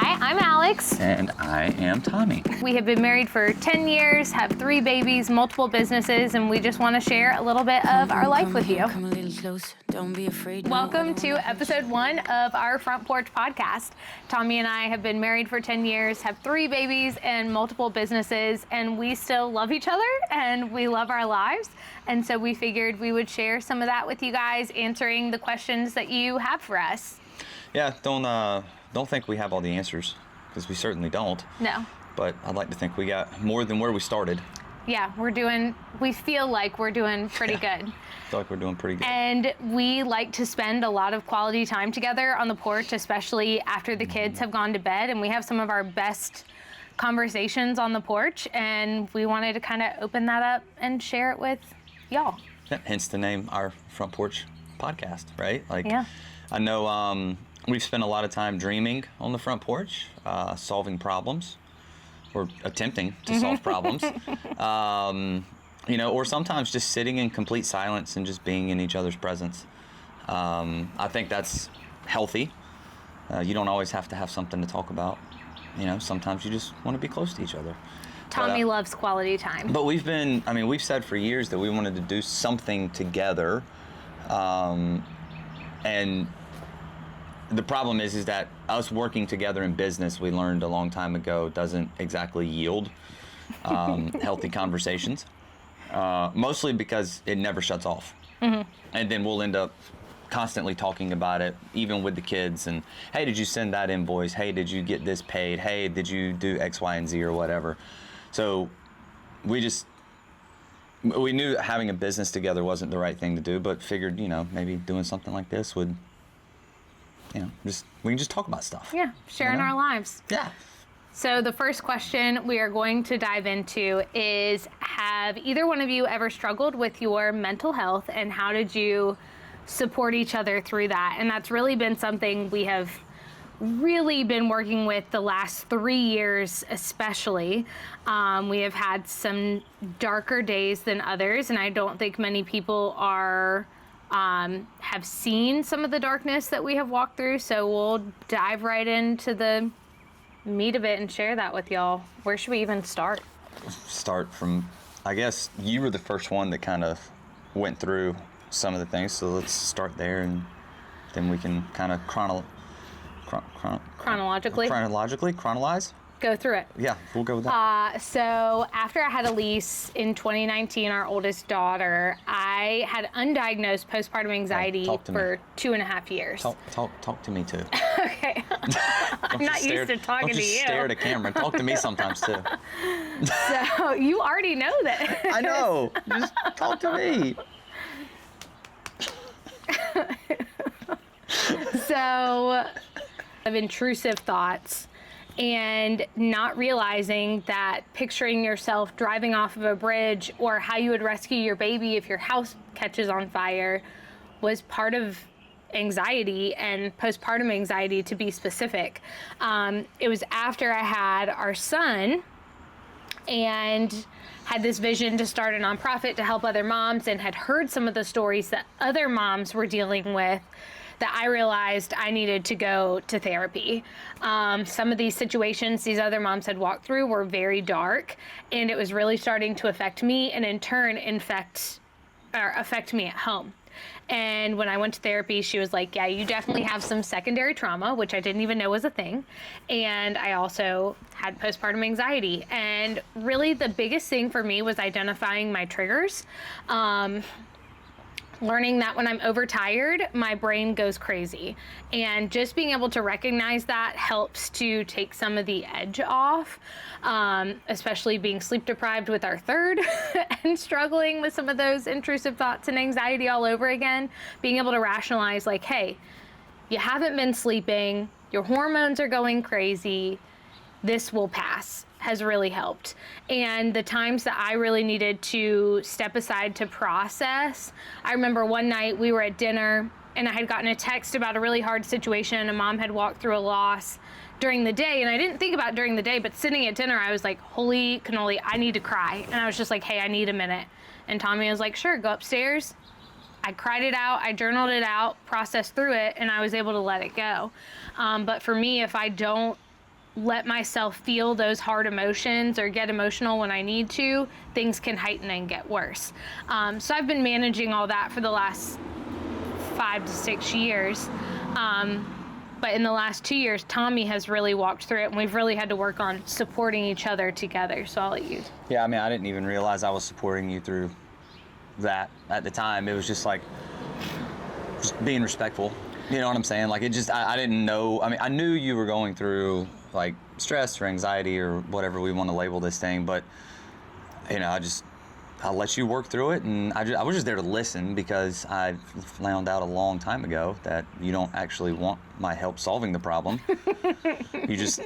Hi, I'm Alex. And I am Tommy. We have been married for 10 years, have 3 babies, multiple businesses, and we just want to share a little bit of our life with you. Come a little close, don't be afraid. Welcome to episode 1 of Our Front Porch podcast. Tommy and I have been married for 10 years, have 3 babies and multiple businesses, and we still love each other and we love our lives. And so we figured we would share some of that with you guys, answering the questions that you have for us. Yeah, don't think we have all the answers, because we certainly don't. No. But I'd like to think we got more than where we started. Yeah, we feel like we're doing pretty good. I feel like we're doing pretty good. And we like to spend a lot of quality time together on the porch, especially after the kids have gone to bed, and we have some of our best conversations on the porch, and we wanted to kind of open that up and share it with y'all. Yeah, hence the name Our Front Porch podcast, right? Yeah. I know we've spent a lot of time dreaming on the front porch, solving problems, or attempting to solve problems, or sometimes just sitting in complete silence and just being in each other's presence. I think that's healthy. You don't always have to have something to talk about. Sometimes you just want to be close to each other. Tommy loves quality time. But we've said for years that we wanted to do something together, and the problem is that us working together in business, we learned a long time ago, doesn't exactly yield healthy conversations. Mostly because it never shuts off. Mm-hmm. And then we'll end up constantly talking about it, even with the kids. And, hey, did you send that invoice? Hey, did you get this paid? Hey, did you do X, Y, and Z or whatever? So we knew having a business together wasn't the right thing to do, but figured, maybe doing something like this would, we can just talk about stuff. Yeah, sharing our lives. Yeah. So the first question we are going to dive into is, have either one of you ever struggled with your mental health, and how did you support each other through that? And that's really been something we have really been working with the last 3 years especially. We have had some darker days than others, and I don't think many people have seen some of the darkness that we have walked through, so we'll dive right into the meat of it and share that with y'all. Where should we even start? Start from, I guess you were the first one that kind of went through some of the things, so let's start there, and then we can kind of chronologize? Go through it. Yeah, we'll go with that. So after I had Elise in 2019, our oldest daughter, I had undiagnosed postpartum anxiety for 2.5 years. Talk to me too. Okay. I'm not used to talking to you. Don't just stare at a camera. Talk to me sometimes too. So you already know that. I know. Just talk to me. So, of intrusive thoughts, and not realizing that picturing yourself driving off of a bridge, or how you would rescue your baby if your house catches on fire, was part of anxiety, and postpartum anxiety to be specific. It was after I had our son and had this vision to start a nonprofit to help other moms, and had heard some of the stories that other moms were dealing with, that I realized I needed to go to therapy. Some of these situations these other moms had walked through were very dark, and it was really starting to affect me, and in turn affect me at home. And when I went to therapy, she was like, yeah, you definitely have some secondary trauma, which I didn't even know was a thing. And I also had postpartum anxiety. And really the biggest thing for me was identifying my triggers. Learning that when I'm overtired, my brain goes crazy. And just being able to recognize that helps to take some of the edge off, especially being sleep deprived with our third and struggling with some of those intrusive thoughts and anxiety all over again. Being able to rationalize, like, hey, you haven't been sleeping, your hormones are going crazy, this will pass, has really helped. And the times that I really needed to step aside to process, I remember one night we were at dinner and I had gotten a text about a really hard situation. A mom had walked through a loss during the day, and I didn't think about during the day, but sitting at dinner, I was like, holy cannoli, I need to cry. And I was just like, hey, I need a minute. And Tommy was like, sure, go upstairs. I cried it out, I journaled it out, processed through it, and I was able to let it go. But for me, if I don't let myself feel those hard emotions or get emotional when I need to, things can heighten and get worse. So I've been managing all that for the last 5 to 6 years. But in the last 2 years, Tommy has really walked through it, and we've really had to work on supporting each other together. So I'll let you. Yeah, I mean, I didn't even realize I was supporting you through that at the time. It was just like, just being respectful. You know what I'm saying? Like, it just, I didn't know. I mean, I knew you were going through like stress or anxiety or whatever we want to label this thing, but you know, I'll let you work through it, and I was just there to listen, because I found out a long time ago that you don't actually want my help solving the problem. You just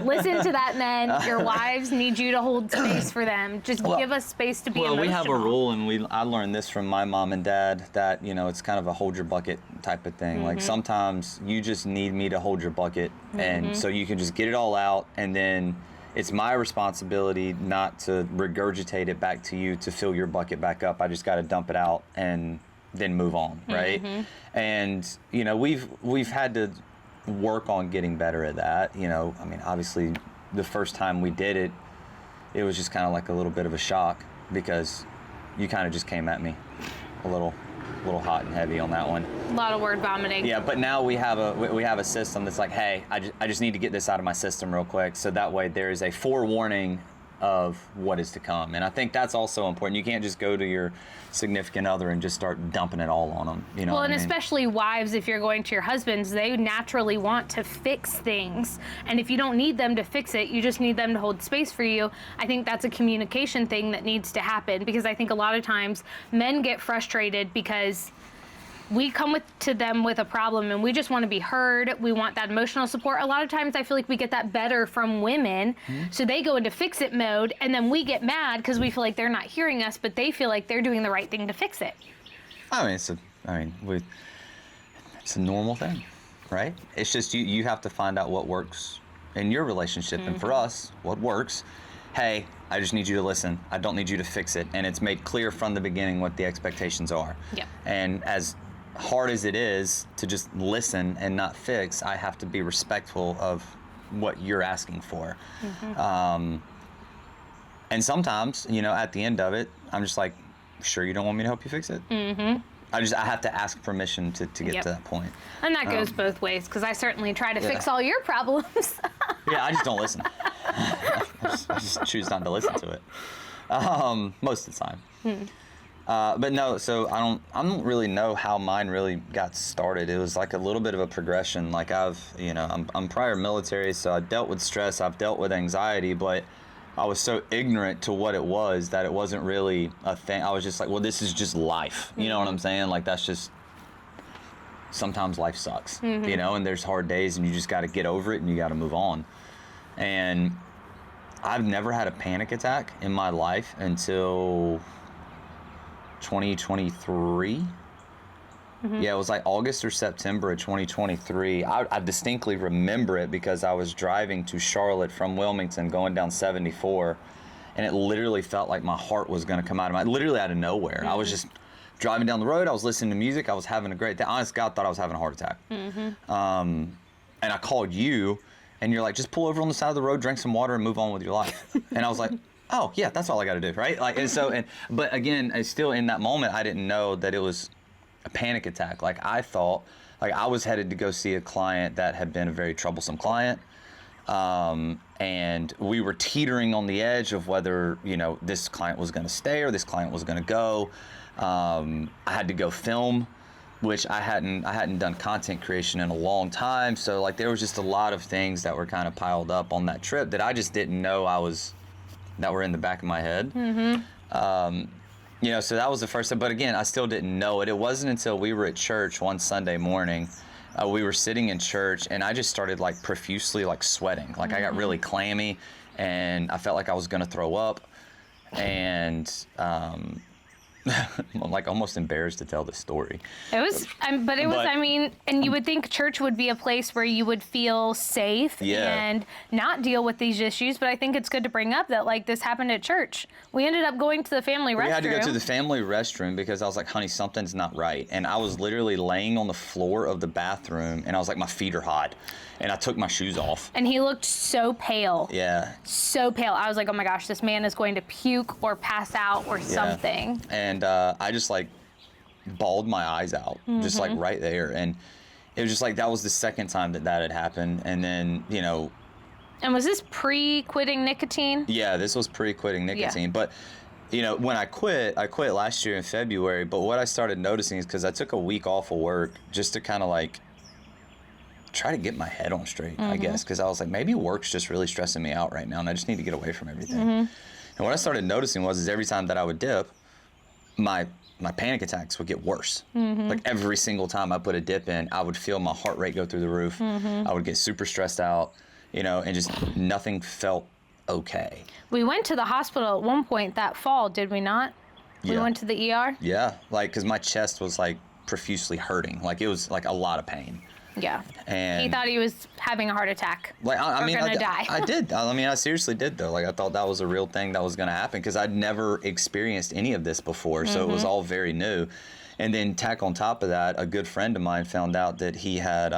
Listen to that, men. Your wives need you to hold space for them. Just give us space to be emotional. Well, we have a rule, and I learned this from my mom and dad, that, you know, it's kind of a hold your bucket type of thing. Like, sometimes you just need me to hold your bucket, and so you can just get it all out, and then it's my responsibility not to regurgitate it back to you to fill your bucket back up. I just got to dump it out and then move on, right? And you know, we've had to work on getting better at that. You know, I mean, obviously, the first time we did it, it was just kind of like a little bit of a shock, because you kind of just came at me a little hot and heavy on that one. A lot of word vomiting. Yeah, but now we have a system that's like, hey, I just need to get this out of my system real quick, so that way there is a forewarning of what is to come. And I think that's also important. You can't just go to your significant other and just start dumping it all on them. You know Well, what and I mean? especially wives, if you're going to your husbands, they naturally want to fix things. And if you don't need them to fix it, you just need them to hold space for you. I think that's a communication thing that needs to happen, because I think a lot of times men get frustrated because we come to them with a problem and we just want to be heard. We want that emotional support. A lot of times I feel like we get that better from women. So they go into fix it mode, and then we get mad because we feel like they're not hearing us, but they feel like they're doing the right thing to fix it. I mean, it's a normal thing, right? It's just you have to find out what works in your relationship, and for us, what works. Hey, I just need you to listen. I don't need you to fix it. And it's made clear from the beginning what the expectations are. Yep. And as hard as it is to just listen and not fix, I have to be respectful of what you're asking for. And sometimes, you know, at the end of it, I'm just like, sure you don't want me to help you fix it? I have to ask permission to get to that point. And that goes both ways, because I certainly try to fix all your problems. Yeah, I just don't listen. I just choose not to listen to it most of the time. But no, so I don't really know how mine really got started. It was like a little bit of a progression. Like I'm prior military, so I dealt with stress, I've dealt with anxiety, but I was so ignorant to what it was that it wasn't really a thing. I was just like, well, this is just life. You know what I'm saying? Like, that's just, sometimes life sucks, you know, and there's hard days, and you just got to get over it, and you got to move on. And I've never had a panic attack in my life until 2023. Yeah, it was like August or September of 2023. I distinctly remember it because I was driving to Charlotte from Wilmington going down 74, and it literally felt like my heart was going to come out of literally out of nowhere. I was just driving down the road, I was listening to music, I was having a great day. Honest God, thought I was having a heart attack. And I called you, and you're like, just pull over on the side of the road, drink some water, and move on with your life. And I was like, oh yeah, that's all I got to do, right? Like, but again, I still, in that moment, I didn't know that it was a panic attack. Like, I thought, like, I was headed to go see a client that had been a very troublesome client, and we were teetering on the edge of whether, you know, this client was going to stay or this client was going to go. I had to go film, which I hadn't done content creation in a long time, so like there was just a lot of things that were kind of piled up on that trip that I just didn't know that were in the back of my head. You know, so that was the first time, but again, I still didn't know it. It wasn't until we were at church one Sunday morning, we were sitting in church, and I just started like profusely like sweating. Like I got really clammy, and I felt like I was gonna throw up. And I'm like almost embarrassed to tell this story. It was, but it was, But- I mean, and you would think church would be a place where you would feel safe Yeah. and not deal with these issues, but I think it's good to bring up that, like, this happened at church. We ended up going to the family restroom. We had to go to the family restroom because I was like, honey, something's not right. And I was literally laying on the floor of the bathroom, and I was like, my feet are hot. And I took my shoes off. And he looked so pale. Yeah. So pale. I was like, oh my gosh, this man is going to puke or pass out or something. And I just like bawled my eyes out, just like right there. And it was just like, that was the second time that had happened. And then, you know. And was this pre-quitting nicotine? Yeah, this was pre-quitting nicotine. But, you know, when I quit last year in February. But what I started noticing is because I took a week off of work just to kind of like try to get my head on straight, I guess. Because I was like, maybe work's just really stressing me out right now. And I just need to get away from everything. And what I started noticing is every time that I would dip, my panic attacks would get worse. Like every single time I put a dip in, I would feel my heart rate go through the roof. I would get super stressed out, you know, and just nothing felt okay. We went to the hospital at one point that fall, did we not? We Yeah. went to the ER? Yeah, like, because my chest was like profusely hurting. Like it was like a lot of pain. Yeah. And He thought he was having a heart attack. like, I mean, gonna die. I did. I mean, I seriously did though. Like I thought that was a real thing that was going to happen because I'd never experienced any of this before. So it was all very new. And then tack on top of that, a good friend of mine found out that he had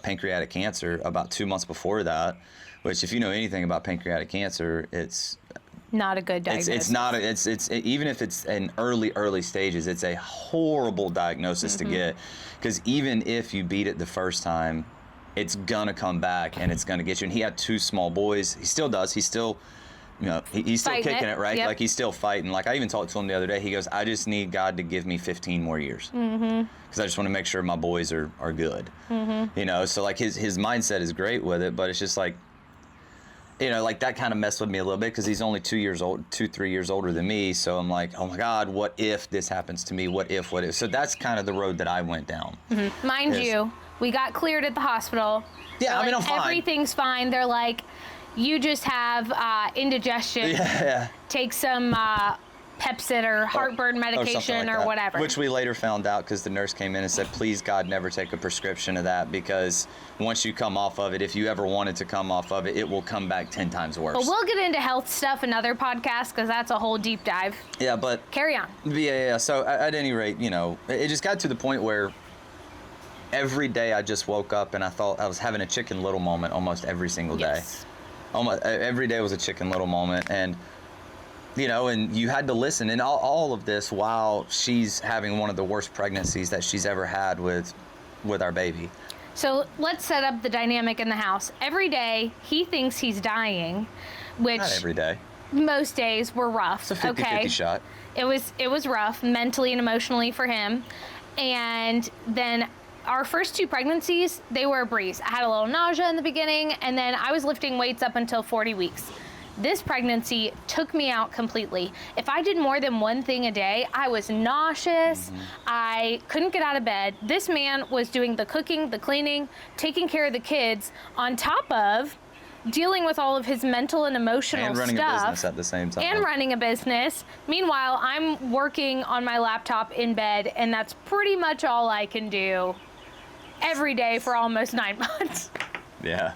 pancreatic cancer about 2 months before that, which if you know anything about pancreatic cancer, it's Not a good diagnosis. it's not it's even if it's in early stages, it's a horrible diagnosis to get because even if you beat it the first time, it's gonna come back and it's gonna get you. And he had 2 small boys. He still does. He's still, you know, he's still Fighting kicking it. it, right? Yep. Like he's still fighting. Like I even talked to him the other day. He goes, I just need God to give me 15 more years because I just want to make sure my boys are good. You know, so like his mindset is great with it, but it's just like, you know, like that kind of messed with me a little bit because he's only 3 years older than me. So I'm like, oh my God, what if this happens to me? What if? So that's kind of the road that I went down. Mind Yes. you, we got cleared at the hospital. Yeah, They're I mean, like, I'm fine. Everything's fine. They're like, you just have indigestion. Yeah. Take some Pepsid or heartburn Or something medication like or that. whatever. Which we later found out because the nurse came in and said, please God, never take a prescription of that because once you come off of it, if you ever wanted to come off of it, it will come back 10 times worse. But we'll get into health stuff in other podcasts because that's a whole deep dive. Yeah, but Carry on. yeah. So at any rate, you know, it just got to the point where every day I just woke up and I thought I was having a Chicken Little moment almost every single day. Yes. Almost every day was a Chicken Little moment. And, you know, and you had to listen. And all of this while she's having one of the worst pregnancies that she's ever had with our baby. So let's set up the dynamic in the house. Every day he thinks he's dying, which Not every day. most days were rough. It's a 50-50 shot. It was rough mentally and emotionally for him. And then our first 2 pregnancies, they were a breeze. I had a little nausea in the beginning, and then I was lifting weights up until 40 weeks. This pregnancy took me out completely. If I did more than one thing a day, I was nauseous. I couldn't get out of bed. This man was doing the cooking, the cleaning, taking care of the kids, on top of dealing with all of his mental and emotional And running stuff. a business at the same time. And running a business. Meanwhile, I'm working on my laptop in bed, and that's pretty much all I can do every day for almost 9 months. Yeah.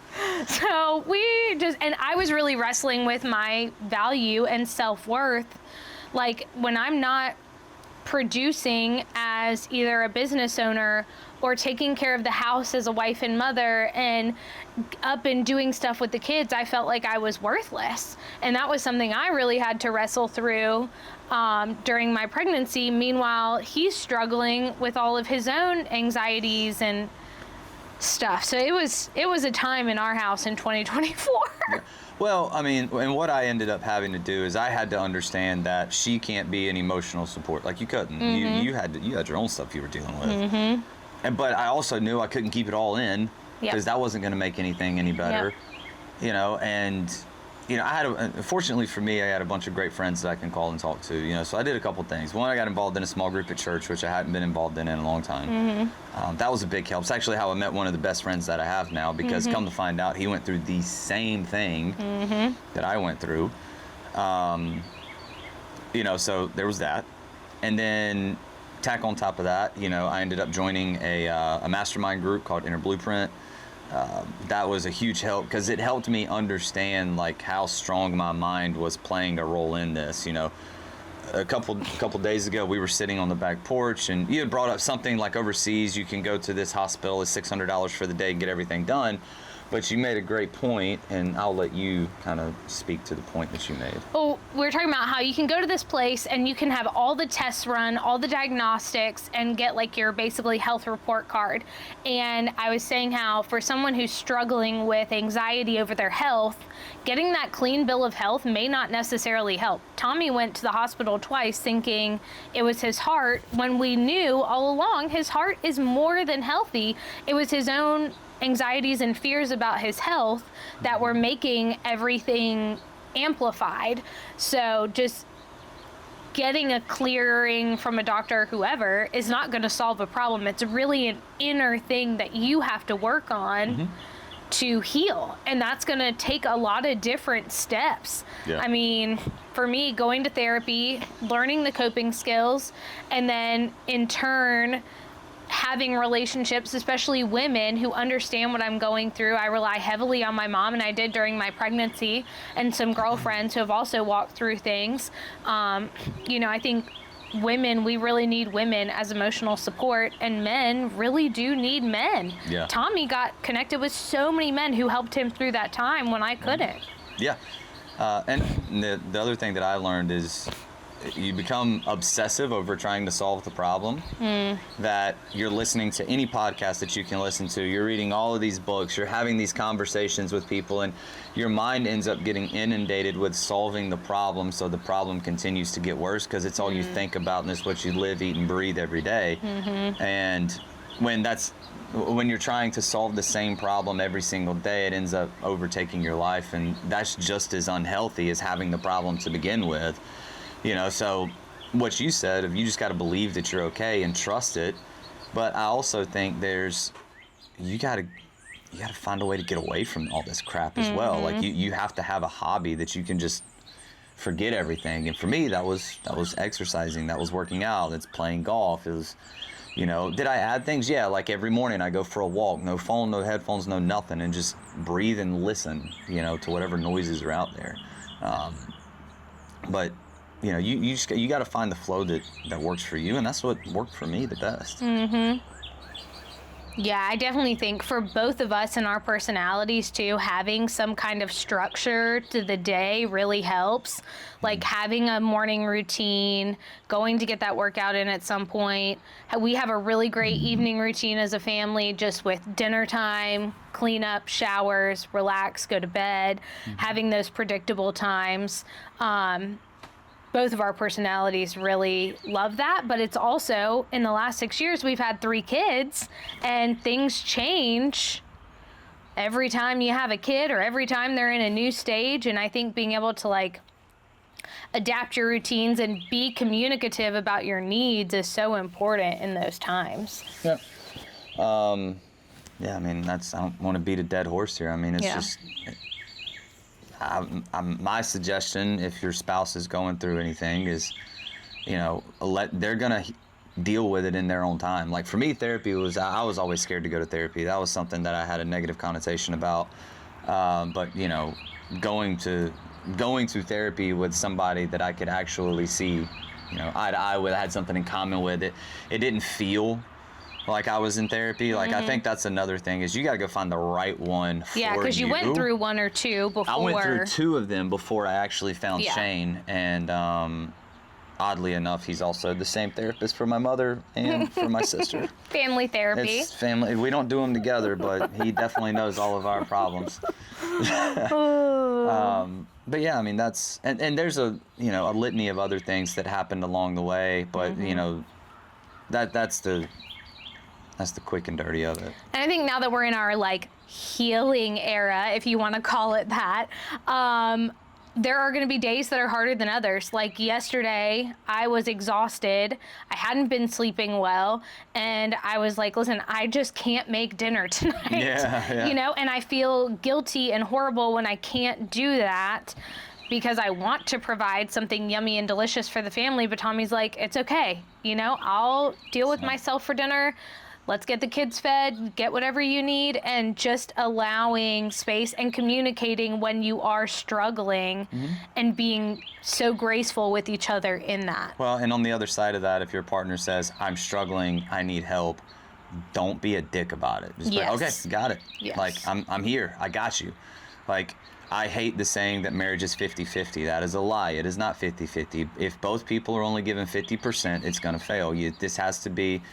So and I was really wrestling with my value and self-worth. Like when I'm not producing as either a business owner or taking care of the house as a wife and mother and up and doing stuff with the kids, I felt like I was worthless. And that was something I really had to wrestle through during my pregnancy. Meanwhile, he's struggling with all of his own anxieties and stuff. So it was a time in our house in 2024. Well, I mean, and what I ended up having to do is I had to understand that she can't be an emotional support. Like you couldn't. You had your own stuff you were dealing with. But I also knew I couldn't keep it all in because that wasn't going to make anything any better. You know, and you know, fortunately for me, I had a bunch of great friends that I can call and talk to, you know, so I did a couple things. One, I got involved in a small group at church, which I hadn't been involved in a long time. That was a big help. It's actually how I met one of the best friends that I have now, because come to find out, he went through the same thing that I went through. You know, so there was that. And then tack on top of that, I ended up joining a mastermind group called Inner Blueprint. That was a huge help because it helped me understand like how strong my mind was playing a role in this. A couple days ago, we were sitting on the back porch, and you had brought up something like overseas, you can go to this hospital, it's $600 for the day and get everything done. But you made a great point, and I'll let you kind of speak to the point that you made. Well, we were talking about how you can go to this place and you can have all the tests run, all the diagnostics, and get like your basically health report card. And I was saying how for someone who's struggling with anxiety over their health, getting that clean bill of health may not necessarily help. Tommy went to the hospital twice thinking it was his heart, when we knew all along his heart is more than healthy. It was his own anxieties and fears about his health that were making everything amplified. So just getting a clearing from a doctor or whoever is not going to solve a problem. It's really an inner thing that you have to work on to heal. And that's going to take a lot of different steps. Yeah. I mean, for me, going to therapy, learning the coping skills, and then in turn, having relationships, especially women who understand what I'm going through. I rely heavily on my mom, and I did during my pregnancy, and some girlfriends who have also walked through things. I think women, we really need women as emotional support, and men really do need men. Yeah. Tommy got connected with so many men who helped him through that time when I couldn't. Yeah. And the other thing that I learned is you become obsessive over trying to solve the problem, that you're listening to any podcast that you can listen to, you're reading all of these books, you're having these conversations with people, and your mind ends up getting inundated with solving the problem, so the problem continues to get worse because it's all you think about, and it's what you live, eat, and breathe every day. And when you're trying to solve the same problem every single day, it ends up overtaking your life, and that's just as unhealthy as having the problem to begin with. So what you said, you just got to believe that you're okay and trust it. But I also think you got to find a way to get away from all this crap as well. Like you have to have a hobby that you can just forget everything. And for me, that was exercising, that was working out, it's playing golf. It was, did I add things? Yeah, like every morning I go for a walk, no phone, no headphones, no nothing, and just breathe and listen, to whatever noises are out there. But you got to find the flow that works for you, and that's what worked for me the best. Yeah, I definitely think for both of us and our personalities too, having some kind of structure to the day really helps. Like having a morning routine, going to get that workout in at some point. We have a really great evening routine as a family, just with dinner time, clean up, showers, relax, go to bed, having those predictable times. Both of our personalities really love that, but it's also, in the last 6 years, we've had 3 kids, and things change every time you have a kid or every time they're in a new stage. And I think being able to adapt your routines and be communicative about your needs is so important in those times. Yeah. I mean, I don't want to beat a dead horse here. I mean, it's just... my suggestion, if your spouse is going through anything, is, they're gonna deal with it in their own time. Like for me, therapy I was always scared to go to therapy. That was something that I had a negative connotation about. But going to therapy with somebody that I could actually see, eye to eye with, I had something in common with it. It didn't feel like I was in therapy. Like I think that's another thing, is you got to go find the right one for you. Yeah, because you went through 1 or 2 before. I went through 2 of them before I actually found Shane, and oddly enough, he's also the same therapist for my mother and for my sister. Family therapy. It's family. We don't do them together, but he definitely knows all of our problems. But yeah, I mean, that's and there's a litany of other things that happened along the way, but that's the quick and dirty of it. And I think now that we're in our healing era, if you want to call it that, there are going to be days that are harder than others. Like yesterday, I was exhausted. I hadn't been sleeping well, and I was like, listen, I just can't make dinner tonight. Yeah. And I feel guilty and horrible when I can't do that. because I want to provide something yummy and delicious for the family. But Tommy's like, it's okay. You know, I'll deal with myself for dinner. Let's get the kids fed, get whatever you need, and just allowing space and communicating when you are struggling and being so graceful with each other in that. Well, and on the other side of that, if your partner says, I'm struggling, I need help, don't be a dick about it. Just be like, okay, got it. Yes. Like, I'm here. I got you. Like, I hate the saying that marriage is 50-50. That is a lie. It is not 50-50. If both people are only given 50%, it's going to fail. This has to be...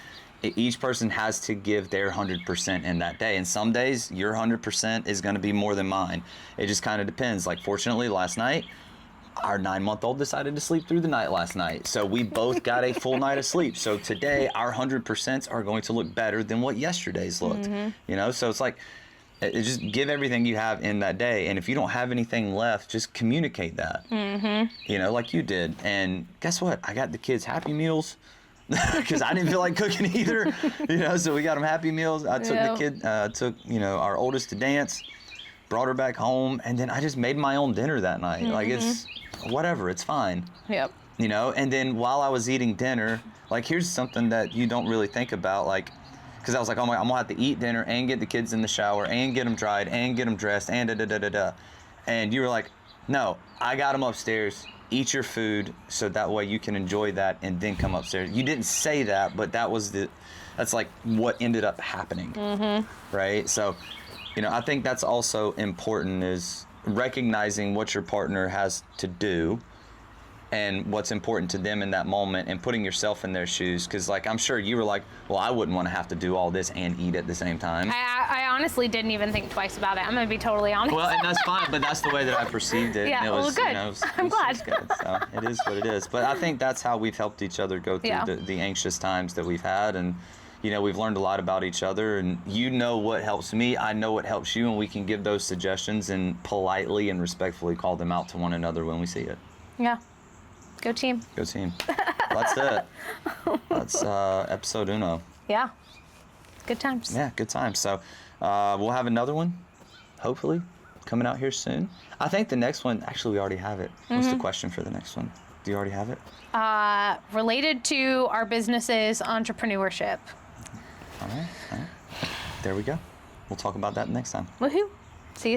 Each person has to give their 100% in that day. And some days, your 100% is going to be more than mine. It just kind of depends. Like, fortunately, last night, our 9-month-old decided to sleep through the night last night. So we both got a full night of sleep. So today, our 100% are going to look better than what yesterday's looked. You know, so it's like, just give everything you have in that day. And if you don't have anything left, just communicate that. You know, like you did. And guess what? I got the kids Happy Meals. Because I didn't feel like cooking either, you know. So we got them Happy Meals. I took the kid, took our oldest to dance, brought her back home, and then I just made my own dinner that night. Like it's whatever, it's fine. Yep. You know. And then while I was eating dinner, like here's something that you don't really think about, like, because I was like, oh my, I'm gonna have to eat dinner and get the kids in the shower and get them dried and get them dressed and da da da da da, and you were like, no, I got them upstairs. Eat your food so that way you can enjoy that and then come upstairs. You didn't say that, but that's like what ended up happening, right? So, you know, I think that's also important, is recognizing what your partner has to do and what's important to them in that moment, and putting yourself in their shoes. Because, like, I'm sure you were like, well, I wouldn't want to have to do all this and eat at the same time. I honestly didn't even think twice about it. I'm going to be totally honest. Well, and that's fine, but that's the way that I perceived it. Yeah, and it was, well, good. You know, I'm glad. It was good. So it is what it is. But I think that's how we've helped each other go through the anxious times that we've had. And, you know, we've learned a lot about each other. And you know what helps me. I know what helps you. And we can give those suggestions and politely and respectfully call them out to one another when we see it. Yeah. Go team. Go team. That's it. That's episode uno. Yeah. Good times. Yeah, good times. So we'll have another one, hopefully, coming out here soon. I think the next one, actually, we already have it. What's the question for the next one? Do you already have it? Related to our businesses, entrepreneurship. All right. There we go. We'll talk about that next time. Woohoo. See you soon.